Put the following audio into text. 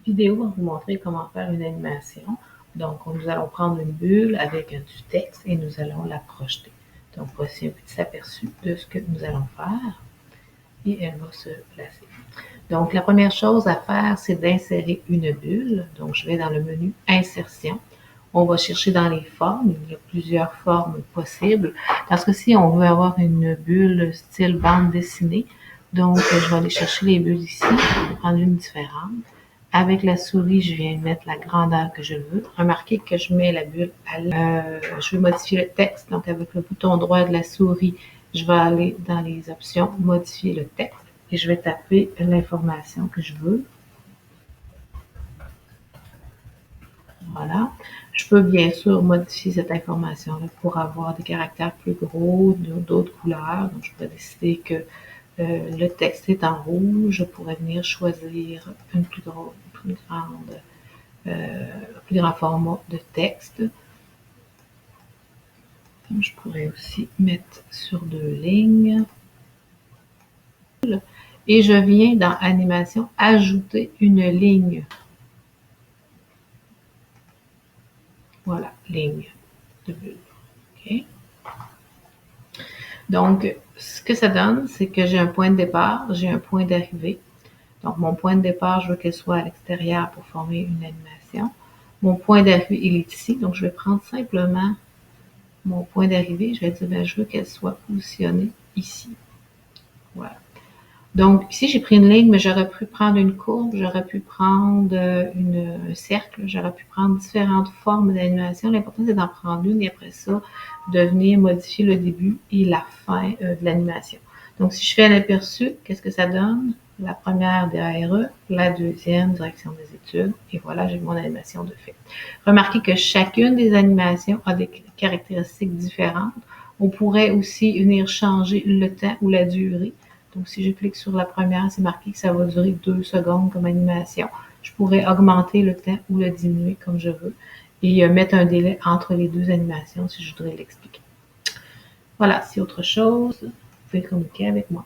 vidéo va vous montrer comment faire une animation. Donc, nous allons prendre une bulle avec du texte et nous allons la projeter. Donc, voici un petit aperçu de ce que nous allons faire. Et elle va se placer. Donc, la première chose à faire, c'est d'insérer une bulle. Donc, je vais dans le menu Insertion. On va chercher dans les formes. Il y a plusieurs formes possibles. Parce que si on veut avoir une bulle style bande dessinée, donc je vais aller chercher les bulles ici. Je vais prendre une différente. Avec la souris, je viens mettre la grandeur que je veux. Remarquez que je mets la bulle à je vais modifier le texte. Donc, avec le bouton droit de la souris, je vais aller dans les options modifier le texte et je vais taper l'information que je veux. Voilà. Je peux bien sûr modifier cette information-là pour avoir des caractères plus gros, d'autres couleurs. Donc, je pourrais décider que le texte est en rouge. Je pourrais venir choisir un plus grand format de texte. Je pourrais aussi mettre sur 2 lignes. Et je viens dans Animation ajouter une ligne. Voilà, ligne de bulle. Okay. Donc, ce que ça donne, c'est que j'ai un point de départ, j'ai un point d'arrivée. Donc, mon point de départ, je veux qu'elle soit à l'extérieur pour former une animation. Mon point d'arrivée, il est ici. Donc, je vais prendre simplement mon point d'arrivée. Je vais dire, ben, je veux qu'elle soit positionnée ici. Voilà. Donc, ici, j'ai pris une ligne, mais j'aurais pu prendre une courbe, j'aurais pu prendre un cercle, j'aurais pu prendre différentes formes d'animation. L'important, c'est d'en prendre une et après ça, de venir modifier le début et la fin de l'animation. Donc, si je fais un aperçu, qu'est-ce que ça donne? La première DARE, la deuxième direction des études, et voilà, j'ai mon animation de fait. Remarquez que chacune des animations a des caractéristiques différentes. On pourrait aussi venir changer le temps ou la durée. Donc, si je clique sur la première, c'est marqué que ça va durer 2 secondes comme animation. Je pourrais augmenter le temps ou le diminuer comme je veux et mettre un délai entre les deux animations si je voudrais l'expliquer. Voilà, si autre chose, vous pouvez communiquer avec moi.